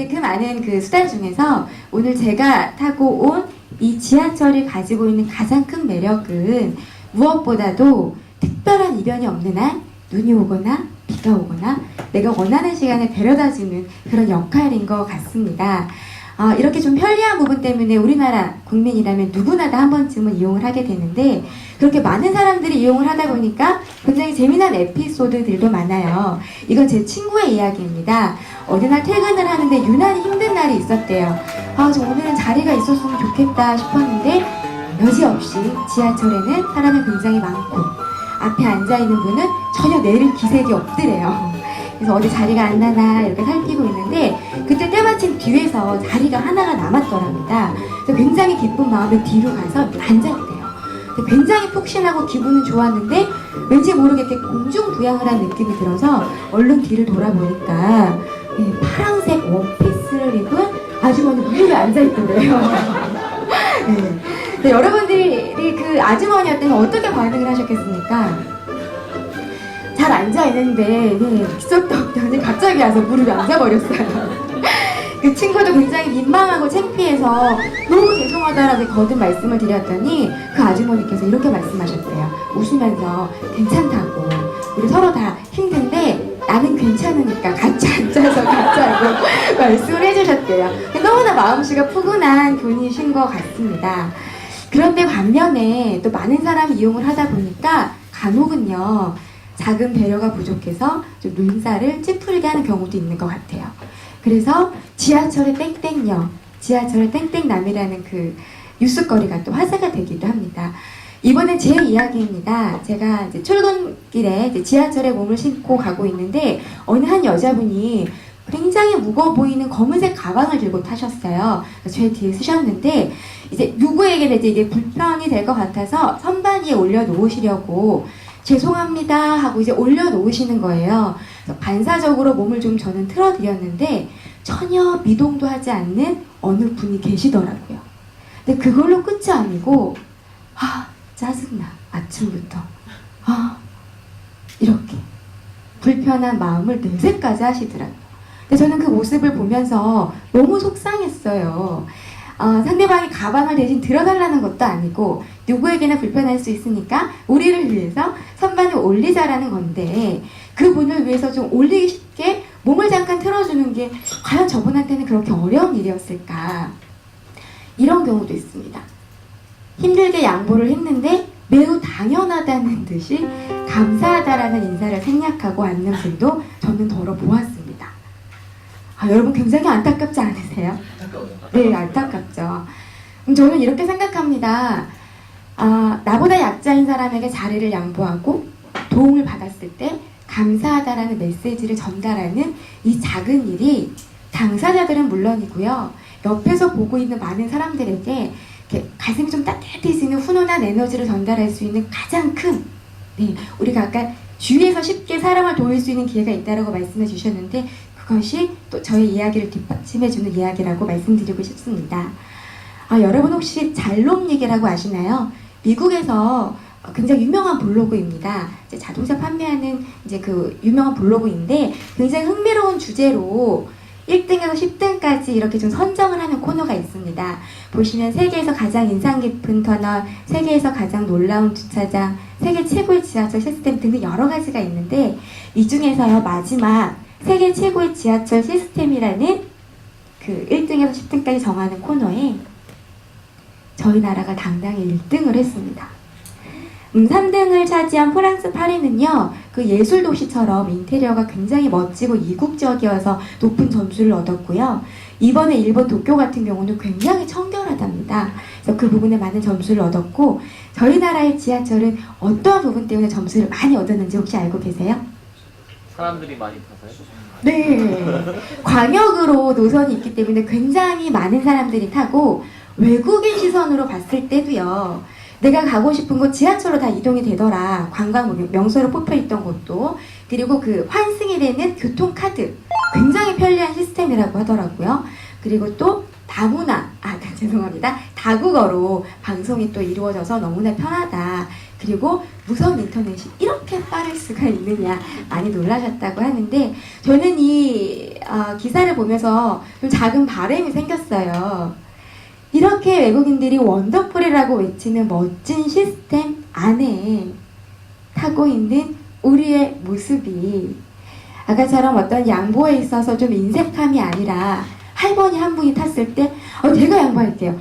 근데 그 많은 그 수단 중에서 오늘 제가 타고 온 이 지하철이 가지고 있는 가장 큰 매력은 무엇보다도 특별한 이변이 없는 한 눈이 오거나 비가 오거나 내가 원하는 시간에 데려다주는 그런 역할인 것 같습니다. 이렇게 좀 편리한 부분 때문에 우리나라 국민이라면 누구나 다 한 번쯤은 이용을 하게 되는데 그렇게 많은 사람들이 이용을 하다 보니까 굉장히 재미난 에피소드들도 많아요. 이건 제 친구의 이야기입니다. 어느 날 퇴근을 하는데 유난히 힘든 날이 있었대요. 저 오늘은 자리가 있었으면 좋겠다 싶었는데 여지없이 지하철에는 사람이 굉장히 많고 앞에 앉아있는 분은 전혀 내릴 기색이 없더래요. 그래서 어디 자리가 안 나나 이렇게 살피고 있는데 그때 때마침 뒤에서 자리가 하나가 남았더랍니다. 그래서 굉장히 기쁜 마음에 뒤로 가서 앉았대요. 굉장히 푹신하고 기분은 좋았는데 왠지 모르게 이렇게 공중부양을 한 느낌이 들어서 얼른 뒤를 돌아보니까 파란색 원피스를 입은 아주머니 무릎에 앉아있더래요. 네, 여러분들이 그 아주머니였다면 어떻게 반응을 하셨겠습니까? 잘 앉아있는데 기석도 없더니 갑자기 와서 무릎에 앉아버렸어요. 그 친구도 굉장히 민망하고 창피해서 너무 죄송하다라고 거듭 말씀을 드렸더니 그 아주머니께서 이렇게 말씀하셨대요. 웃으면서 괜찮다고 우리 서로 다 힘든데 나는 괜찮으니까 같이 앉아서 갖자고 말씀을 해주셨대요. 너무나 마음씨가 푸근한 분이신 것 같습니다. 그런데 반면에 또 많은 사람이 이용을 하다 보니까 간혹은요 작은 배려가 부족해서 좀 눈살을 찌푸리게 하는 경우도 있는 것 같아요. 그래서 지하철의 땡땡녀, 지하철의 땡땡남이라는 그 뉴스거리가 또 화제가 되기도 합니다. 이번엔 제 이야기입니다. 제가 이제 출근길에 이제 지하철에 몸을 싣고 가고 있는데 어느 한 여자분이 굉장히 무거워 보이는 검은색 가방을 들고 타셨어요. 제 뒤에 쓰셨는데 이제 누구에게는 이제 이게 불편이 될 것 같아서 선반 위에 올려놓으시려고 죄송합니다 하고 이제 올려놓으시는 거예요. 그래서 반사적으로 몸을 좀 저는 틀어드렸는데 전혀 미동도 하지 않는 어느 분이 계시더라고요. 근데 그걸로 끝이 아니고 짜증나 아침부터 이렇게 불편한 마음을 내색까지 하시더라고요. 근데 저는 그 모습을 보면서 너무 속상했어요. 상대방이 가방을 대신 들어달라는 것도 아니고 누구에게나 불편할 수 있으니까 우리를 위해서 선반을 올리자라는 건데 그분을 위해서 좀 올리기 쉽게 몸을 잠깐 틀어주는 게 과연 저분한테는 그렇게 어려운 일이었을까? 이런 경우도 있습니다. 힘들게 양보를 했는데 매우 당연하다는 듯이 감사하다라는 인사를 생략하고 앉는 분도 저는 더러 보았습니다. 여러분 굉장히 안타깝지 않으세요? 네, 안타깝죠. 저는 이렇게 생각합니다. 나보다 약자인 사람에게 자리를 양보하고 도움을 받았을 때 감사하다라는 메시지를 전달하는 이 작은 일이 당사자들은 물론이고요. 옆에서 보고 있는 많은 사람들에게 가슴이 좀 따뜻해지는 훈훈한 에너지를 전달할 수 있는 가장 큰 우리가 아까 주위에서 쉽게 사람을 도울 수 있는 기회가 있다고 말씀해 주셨는데 그것이 또 저의 이야기를 뒷받침해주는 이야기라고 말씀드리고 싶습니다. 여러분 혹시 잘롬닉이라고 아시나요? 미국에서 굉장히 유명한 블로그입니다. 이제 자동차 판매하는 이제 그 유명한 블로그인데 굉장히 흥미로운 주제로 1등에서 10등까지 이렇게 좀 선정을 하는 코너가 있습니다. 보시면 세계에서 가장 인상 깊은 터널, 세계에서 가장 놀라운 주차장, 세계 최고의 지하철 시스템 등등 여러 가지가 있는데 이 중에서요 마지막 세계 최고의 지하철 시스템이라는 그 1등에서 10등까지 정하는 코너에 저희 나라가 당당히 1등을 했습니다. 3등을 차지한 프랑스 파리는요 그 예술도시처럼 인테리어가 굉장히 멋지고 이국적이어서 높은 점수를 얻었고요. 이번에 일본 도쿄 같은 경우는 굉장히 청결하답니다. 그래서 그 부분에 많은 점수를 얻었고 저희 나라의 지하철은 어떠한 부분 때문에 점수를 많이 얻었는지 혹시 알고 계세요? 사람들이 많이 타서요? 네, 광역으로 노선이 있기 때문에 굉장히 많은 사람들이 타고 외국인 시선으로 봤을 때도요 내가 가고 싶은 곳 지하철로 다 이동이 되더라. 관광 명소로 뽑혀있던 곳도. 그리고 그 환승이 되는 교통카드 굉장히 편리한 시스템이라고 하더라고요. 그리고 또 다문화, 죄송합니다. 다국어로 방송이 또 이루어져서 너무나 편하다. 그리고 무선 인터넷이 이렇게 빠를 수가 있느냐 많이 놀라셨다고 하는데 저는 이 기사를 보면서 좀 작은 바람이 생겼어요. 이렇게 외국인들이 원더풀이라고 외치는 멋진 시스템 안에 타고 있는 우리의 모습이 아까처럼 어떤 양보에 있어서 좀 인색함이 아니라 할머니 한 분이 탔을 때 제가 양보할게요.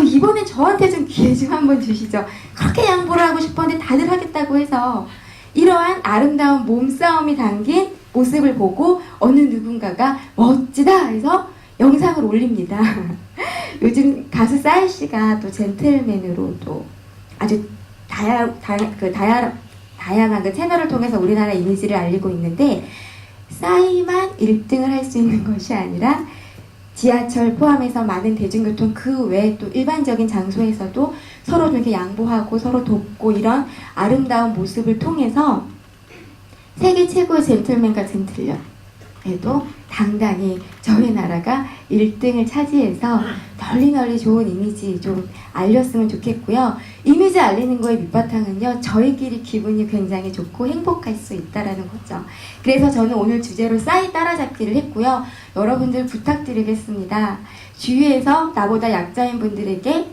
이번엔 저한테 좀 기회 좀 한번 주시죠. 그렇게 양보를 하고 싶었는데 다들 하겠다고 해서 이러한 아름다운 몸싸움이 담긴 모습을 보고 어느 누군가가 멋지다 해서 영상을 올립니다. 요즘 가수 싸이 씨가 또 젠틀맨으로 또 아주 다양한 그 채널을 통해서 우리나라 이미지를 알리고 있는데 싸이만 1등을 할 수 있는 것이 아니라 지하철 포함해서 많은 대중교통 그 외 또 일반적인 장소에서도 서로 이렇게 양보하고 서로 돕고 이런 아름다운 모습을 통해서 세계 최고의 젠틀맨과 젠틀녀에도 당당히 저희 나라가 1등을 차지해서 널리 좋은 이미지 좀 알렸으면 좋겠고요. 이미지 알리는 거의 밑바탕은요. 저희끼리 기분이 굉장히 좋고 행복할 수 있다라는 거죠. 그래서 저는 오늘 주제로 싸이 따라잡기를 했고요. 여러분들 부탁드리겠습니다. 주위에서 나보다 약자인 분들에게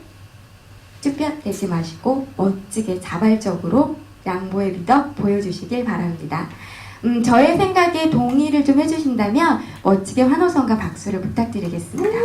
쭈뼛대지 마시고 멋지게 자발적으로 양보의 미덕 보여주시길 바랍니다. 저의 생각에 동의를 좀 해주신다면 멋지게 환호성과 박수를 부탁드리겠습니다.